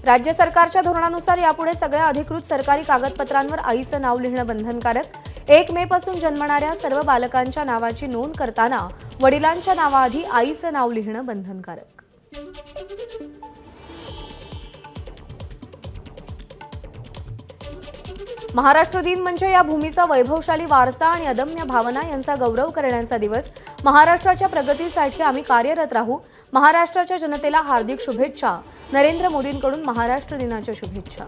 राज्य सरकारच्या धोरणानुसार यापुढे सगळ्या अधिकृत सरकारी कागदपत्रांवर आईचं नाव लिहिणं बंधनकारक। 1 मे पासून जन्मणाऱ्या सर्व बालकांच्या नावाची नोंद करताना वडिलांच्या नावाआधी आईचं नाव लिहिणं बंधनकारक। महाराष्ट्र दिन म्हणजे या भूमीचा वैभवशाली वारसा आणि अदम्य भावना यांचा गौरव करण्याचा दिवस। महाराष्ट्राच्या प्रगतीसाठी आम्ही कार्यरत राहू। महाराष्ट्राच्या जनतेला हार्दिक शुभेच्छा। नरेंद्र मोदींकडून महाराष्ट्र दिनाच्या शुभेच्छा।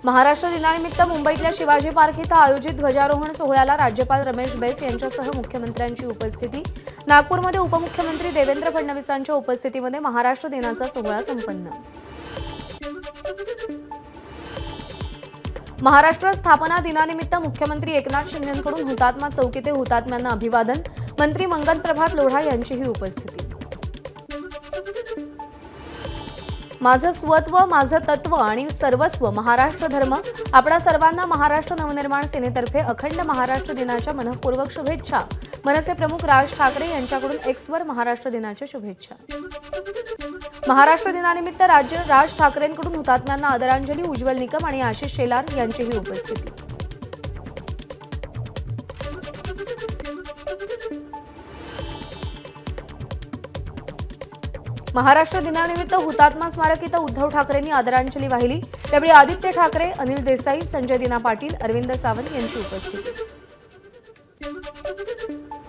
महाराष्ट्र दिनानिमित्त मुंबईतल्या शिवाजी पार्क इथं आयोजित ध्वजारोहण सोहळ्याला राज्यपाल रमेश बैस यांच्यासह मुख्यमंत्र्यांची उपस्थिती। नागपूरमध्ये उपमुख्यमंत्री देवेंद्र फडणवीसांच्या उपस्थितीमध्ये महाराष्ट्र दिनाचा सोहळा संपन्न। महाराष्ट्र स्थापना दिनानिमित्त मुख्यमंत्री एकनाथ शिंदेंकडून हुतात्मा चौक येथे हुतात्म्यांना अभिवादन। मंत्री मंगल प्रभात लोढा यांचीही उपस्थिती। माझं स्वत्व, माझं तत्व आणि सर्वस्व महाराष्ट्र धर्म। आपणा सर्वांना महाराष्ट्र नवनिर्माण सेनेतर्फे अखंड महाराष्ट्र दिनाच्या मनःपूर्वक शुभेच्छा। मनसे प्रमुख राज ठाकरे यांच्याकडून एक्सवर महाराष्ट्र दिनाच्या शुभेच्छा। महाराष्ट्र दिनानिमित्त राज ठाकरेंकडून हुतात्म्यांना आदरांजली। उज्ज्वल निकम आणि आशिष शेलार यांचीही उपस्थिती। महाराष्ट्र दिनानिमित्त हुतात्मा स्मारक इथं उद्धव ठाकरेंनी आदरांजली वाहिली। त्यावेळी आदित्य ठाकरे, अनिल देसाई, संजय दिना पाटील, अरविंद सावंत यांची उपस्थिती।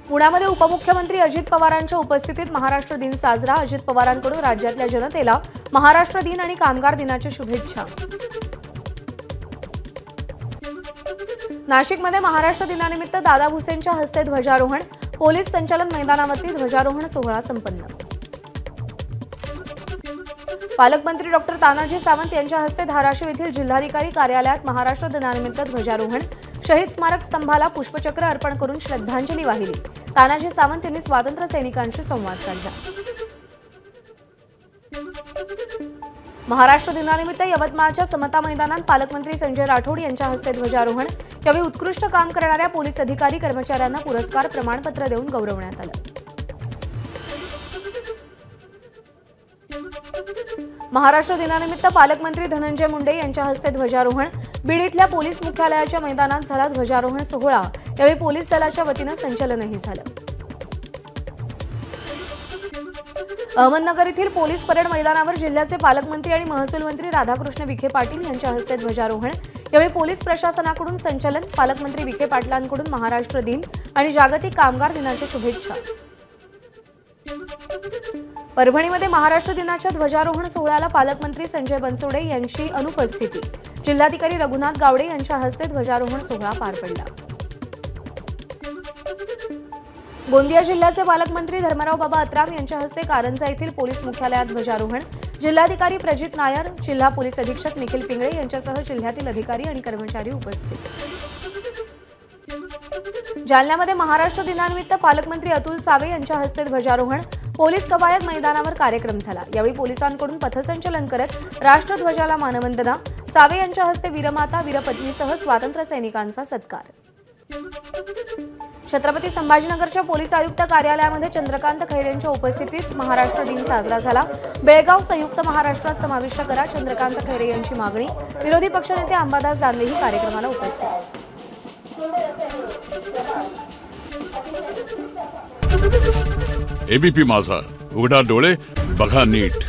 पुण्यामध्ये उपमुख्यमंत्री अजित पवारांच्या उपस्थितीत महाराष्ट्र दिन साजरा। अजित पवारांकडून राज्यातल्या जनतेला महाराष्ट्र दिन आणि कामगार दिनाच्या शुभेच्छा। नाशिकमध्ये महाराष्ट्र दिनानिमित्त दादा भुसेंच्या हस्ते ध्वजारोहण। पोलीस संचलन मैदानावरती ध्वजारोहण सोहळा संपन्न। पालकमंत्री डॉ. तानाजी सावंत यांच्या हस्ते धाराशिव येथील जिल्हाधिकारी कार्यालयात महाराष्ट्र दिनानिमित्त ध्वजारोहण। शहीद स्मारक स्तंभाला पुष्पचक्र अर्पण करून श्रद्धांजली वाहिली। तानाजी सावंत यांनी स्वातंत्र्य सैनिकांशी संवाद साधला। महाराष्ट्र दिनानिमित्त यवतमाळच्या समता मैदानात पालकमंत्री संजय राठोड यांच्या हस्ते ध्वजारोहण। यावेळी उत्कृष्ट काम करणाऱ्या पोलीस अधिकारी कर्मचाऱ्यांना पुरस्कार प्रमाणपत्र देऊन गौरवण्यात आलं। महाराष्ट्र दिनानिमित्त पालकमंत्री धनंजय मुंडे यांच्या हस्ते ध्वजारोहण। बीड इथल्या पोलीस मुख्यालयाच्या मैदानात झाला ध्वजारोहण सोहळा। यावेळी पोलीस दलाच्या वतीनं संचलनही झालं। अहमदनगर येथील पोलीस परेड मैदानावर जिल्ह्याचे पालकमंत्री आणि महसूल मंत्री राधाकृष्ण विखे पाटील यांच्या हस्ते ध्वजारोहण। यावेळी पोलीस प्रशासनाकडून संचलन। पालकमंत्री विखे पाटलांकडून महाराष्ट्र दिन आणि जागतिक कामगार दिनाच्या शुभेच्छा। परभणीमध्ये महाराष्ट्र दिनाच्या ध्वजारोहण सोहळ्याला पालकमंत्री संजय बनसोडे यांची अनुपस्थिती। जिल्हाधिकारी रघुनाथ गावडे यांच्या हस्ते ध्वजारोहण सोहळा पार पडला। गोंदिया जिल्ह्याचे पालकमंत्री धर्मराव बाबा अत्राम यांच्या हस्ते कारंजा येथील पोलीस मुख्यालयात ध्वजारोहण। जिल्हाधिकारी प्रजित नायर, जिल्हा पोलीस अधीक्षक निखिल पिंगळे यांच्यासह जिल्ह्यातील अधिकारी आणि कर्मचारी उपस्थित। जालन्यामध्ये महाराष्ट्र दिनानिमित्त पालकमंत्री अतुल सावे यांच्या हस्ते ध्वजारोहण। पोलीस कवायत मैदानावर कार्यक्रम झाला। यावेळी पोलिसांकडून पथसंचलन करत राष्ट्रध्वजाला मानवंदना। सावे यांच्या हस्ते वीरमाता वीरपत्नीसह स्वातंत्र्य सैनिकांचा सत्कार। छत्रपती संभाजीनगरच्या पोलीस आयुक्त कार्यालयामध्ये चंद्रकांत खैरे यांच्या उपस्थितीत महाराष्ट्र दिन साजरा झाला। बेळगाव संयुक्त महाराष्ट्रात समाविष्ट करा, चंद्रकांत खैरे यांची मागणी। विरोधी पक्षनेते अंबादास दानवेही कार्यक्रमाला उपस्थित। एबीपी माझा, उघडा डोळे बघा नीट।